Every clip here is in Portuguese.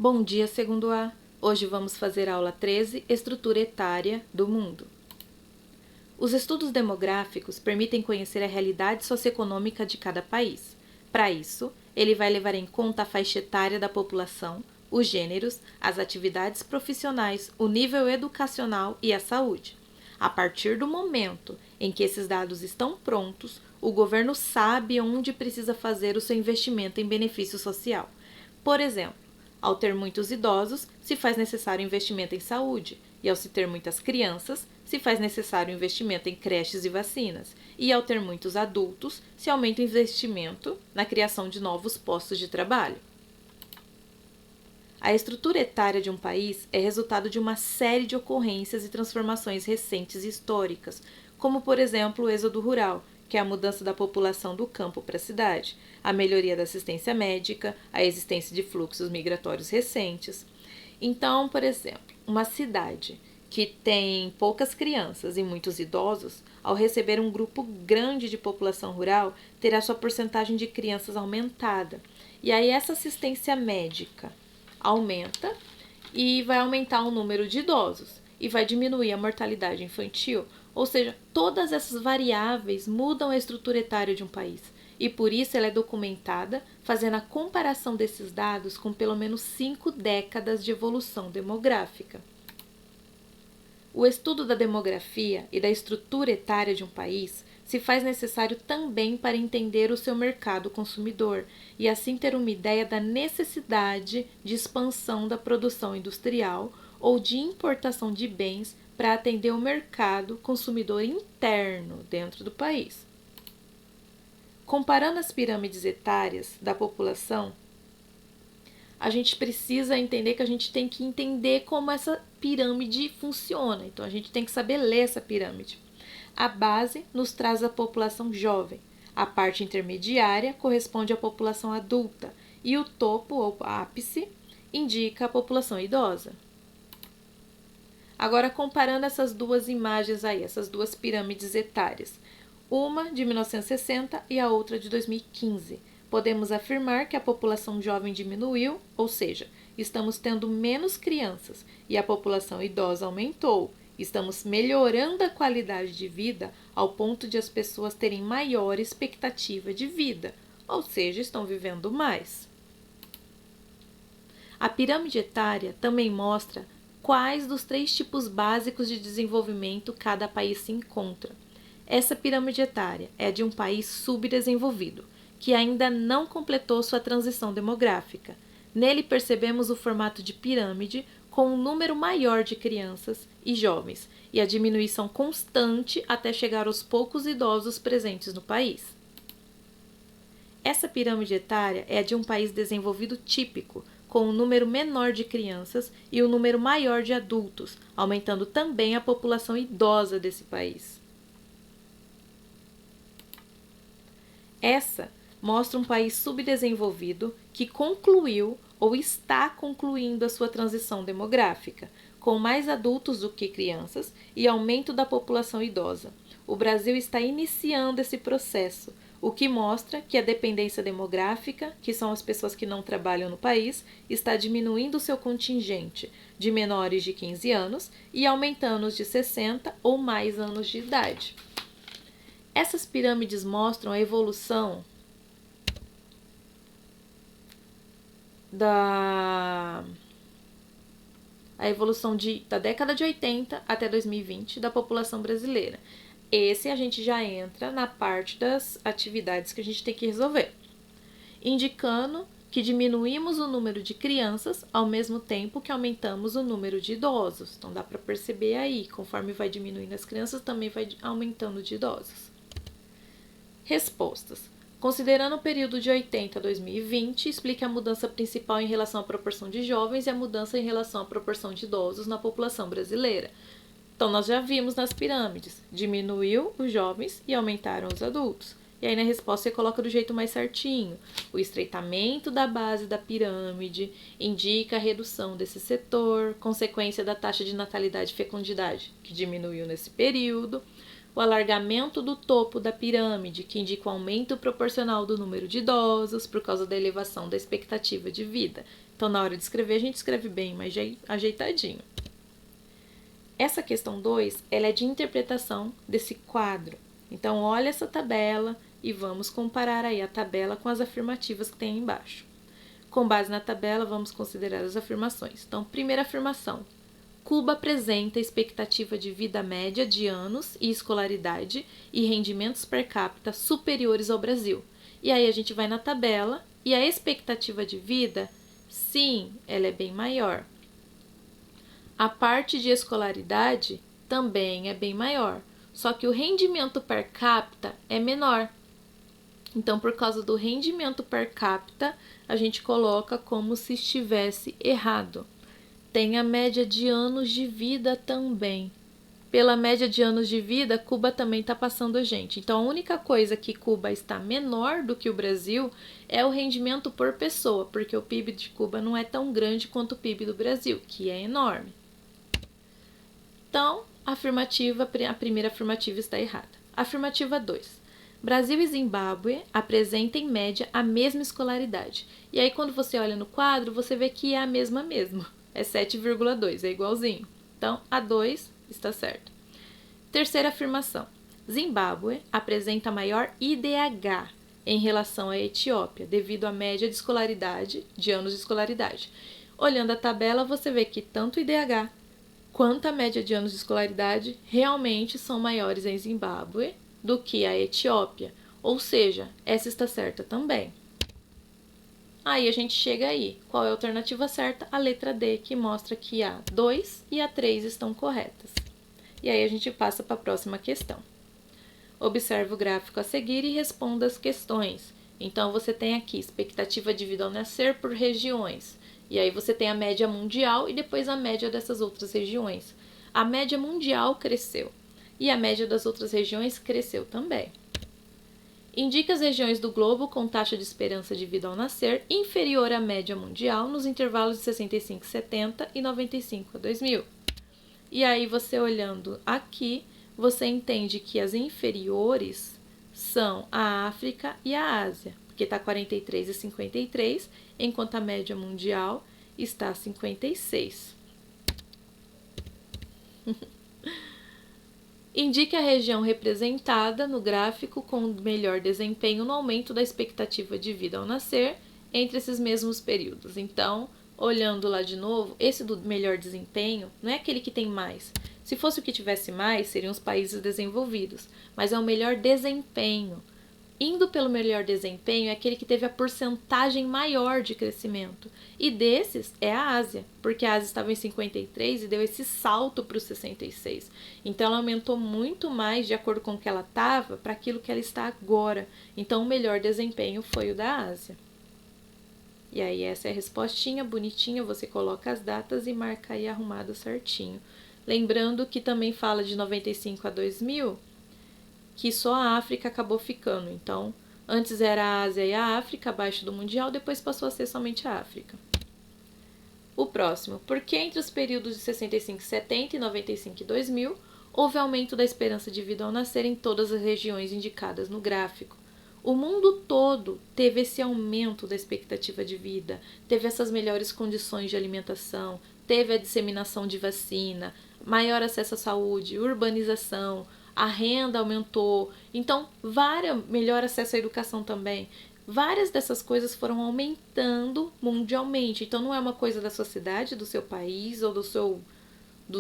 Bom dia, segundo A. Hoje vamos fazer a aula 13, Estrutura Etária do Mundo. Os estudos demográficos permitem conhecer a realidade socioeconômica de cada país. Para isso, ele vai levar em conta a faixa etária da população, os gêneros, as atividades profissionais, o nível educacional e a saúde. A partir do momento em que esses dados estão prontos, o governo sabe onde precisa fazer o seu investimento em benefício social. Por exemplo, ao ter muitos idosos, se faz necessário investimento em saúde, e ao se ter muitas crianças, se faz necessário investimento em creches e vacinas, e ao ter muitos adultos, se aumenta o investimento na criação de novos postos de trabalho. A estrutura etária de um país é resultado de uma série de ocorrências e transformações recentes e históricas, como, por exemplo, o êxodo rural, que é a mudança da população do campo para a cidade, a melhoria da assistência médica, a existência de fluxos migratórios recentes. Então, por exemplo, uma cidade que tem poucas crianças e muitos idosos, ao receber um grupo grande de população rural, terá sua porcentagem de crianças aumentada. E aí essa assistência médica aumenta e vai aumentar o número de idosos e vai diminuir a mortalidade infantil. Ou seja, todas essas variáveis mudam a estrutura etária de um país e por isso ela é documentada fazendo a comparação desses dados com pelo menos 5 décadas de evolução demográfica. O estudo da demografia e da estrutura etária de um país se faz necessário também para entender o seu mercado consumidor e assim ter uma ideia da necessidade de expansão da produção industrial ou de importação de bens para atender o mercado consumidor interno dentro do país. Comparando as pirâmides etárias da população, a gente precisa entender que a gente tem que entender como essa pirâmide funciona. Então, a gente tem que saber ler essa pirâmide. A base nos traz a população jovem. A parte intermediária corresponde à população adulta. E o topo, ou ápice, indica a população idosa. Agora, comparando essas duas imagens aí, essas duas pirâmides etárias, uma de 1960 e a outra de 2015, podemos afirmar que a população jovem diminuiu, ou seja, estamos tendo menos crianças e a população idosa aumentou. Estamos melhorando a qualidade de vida ao ponto de as pessoas terem maior expectativa de vida, ou seja, estão vivendo mais. A pirâmide etária também mostra quais dos 3 tipos básicos de desenvolvimento cada país se encontra. Essa pirâmide etária é de um país subdesenvolvido, que ainda não completou sua transição demográfica. Nele percebemos o formato de pirâmide com um número maior de crianças e jovens e a diminuição constante até chegar aos poucos idosos presentes no país. Essa pirâmide etária é a de um país desenvolvido típico, com um número menor de crianças e um número maior de adultos, aumentando também a população idosa desse país. Essa mostra um país subdesenvolvido que concluiu ou está concluindo a sua transição demográfica, com mais adultos do que crianças e aumento da população idosa. O Brasil está iniciando esse processo, o que mostra que a dependência demográfica, que são as pessoas que não trabalham no país, está diminuindo seu contingente de menores de 15 anos e aumentando os de 60 ou mais anos de idade. Essas pirâmides mostram a evolução da década de 80 até 2020 da população brasileira. Esse a gente já entra na parte das atividades que a gente tem que resolver, indicando que diminuímos o número de crianças ao mesmo tempo que aumentamos o número de idosos. Então dá para perceber aí, conforme vai diminuindo as crianças, também vai aumentando de idosos. Respostas. Considerando o período de 80 a 2020, explique a mudança principal em relação à proporção de jovens e a mudança em relação à proporção de idosos na população brasileira. Então, nós já vimos nas pirâmides, diminuiu os jovens e aumentaram os adultos. E aí na resposta você coloca do jeito mais certinho. O estreitamento da base da pirâmide indica a redução desse setor, consequência da taxa de natalidade e fecundidade, que diminuiu nesse período. o alargamento do topo da pirâmide, que indica o aumento proporcional do número de idosos por causa da elevação da expectativa de vida. Então, na hora de escrever, a gente escreve bem, mas ajeitadinho. Essa questão 2, ela é de interpretação desse quadro. Então, olha essa tabela e vamos comparar aí a tabela com as afirmativas que tem aí embaixo. Com base na tabela, vamos considerar as afirmações. Então, primeira afirmação. Cuba apresenta expectativa de vida média de anos e escolaridade e rendimentos per capita superiores ao Brasil. E aí a gente vai na tabela e a expectativa de vida, sim, ela é bem maior. A parte de escolaridade também é bem maior, só que o rendimento per capita é menor. Então, por causa do rendimento per capita, a gente coloca como se estivesse errado. Tem a média de anos de vida também. Pela média de anos de vida, Cuba também está passando a gente. Então, a única coisa que Cuba está menor do que o Brasil é o rendimento por pessoa, porque o PIB de Cuba não é tão grande quanto o PIB do Brasil, que é enorme. Então, a primeira afirmativa está errada. Afirmativa 2. Brasil e Zimbábue apresentam em média a mesma escolaridade. E aí, quando você olha no quadro, você vê que é a mesma mesmo. É 7,2, é igualzinho. Então, a 2 está certa. Terceira afirmação. Zimbábue apresenta maior IDH em relação à Etiópia, devido à média de escolaridade, de anos de escolaridade. Olhando a tabela, você vê que tanto o IDH quanto a média de anos de escolaridade realmente são maiores em Zimbábue do que a Etiópia. Ou seja, essa está certa também. Aí a gente chega aí. Qual é a alternativa certa? A letra D, que mostra que a 2 e a 3 estão corretas. E aí a gente passa para a próxima questão. Observe o gráfico a seguir e responda as questões. Então, você tem aqui expectativa de vida ao nascer por regiões. E aí você tem a média mundial e depois a média dessas outras regiões. A média mundial cresceu e a média das outras regiões cresceu também. Indica as regiões do globo com taxa de esperança de vida ao nascer inferior à média mundial nos intervalos de 65 a 70 e 95 a 2000. E aí você olhando aqui, você entende que as inferiores são a África e a Ásia, porque está 43 e 53, enquanto a média mundial está 56. Indique a região representada no gráfico com melhor desempenho no aumento da expectativa de vida ao nascer entre esses mesmos períodos. Então, olhando lá de novo, esse do melhor desempenho não é aquele que tem mais. Se fosse o que tivesse mais, seriam os países desenvolvidos, mas é o melhor desempenho. Indo pelo melhor desempenho é aquele que teve a porcentagem maior de crescimento. E desses é a Ásia, porque a Ásia estava em 53 e deu esse salto para os 66. Então ela aumentou muito mais de acordo com o que ela estava para aquilo que ela está agora. Então o melhor desempenho foi o da Ásia. E aí essa é a respostinha bonitinha, você coloca as datas e marca aí arrumado certinho. Lembrando que também fala de 95 a 2000, que só a África acabou ficando. Então, antes era a Ásia e a África, abaixo do Mundial, depois passou a ser somente a África. O próximo. Por que entre os períodos de 65 e 70 e 95 e 2000, houve aumento da esperança de vida ao nascer em todas as regiões indicadas no gráfico? O mundo todo teve esse aumento da expectativa de vida, teve essas melhores condições de alimentação, teve a disseminação de vacina, maior acesso à saúde, urbanização, a renda aumentou, então melhor acesso à educação também. Várias dessas coisas foram aumentando mundialmente, então não é uma coisa da sua cidade, do seu país ou do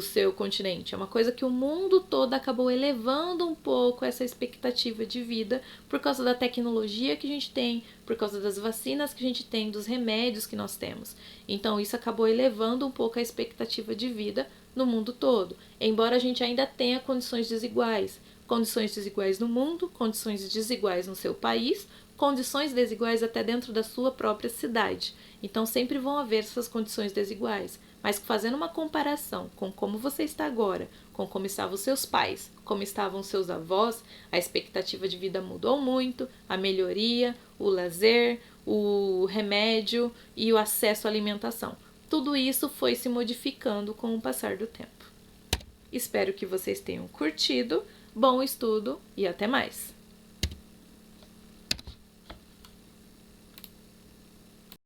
seu continente, é uma coisa que o mundo todo acabou elevando um pouco essa expectativa de vida por causa da tecnologia que a gente tem, por causa das vacinas que a gente tem, dos remédios que nós temos. Então isso acabou elevando um pouco a expectativa de vida no mundo todo, embora a gente ainda tenha condições desiguais no mundo, condições desiguais no seu país, condições desiguais até dentro da sua própria cidade. Então sempre vão haver essas condições desiguais, mas fazendo uma comparação com como você está agora, com como estavam os seus pais, como estavam os seus avós, a expectativa de vida mudou muito, a melhoria, o lazer, o remédio e o acesso à alimentação. Tudo isso foi se modificando com o passar do tempo. Espero que vocês tenham curtido. Bom estudo e até mais!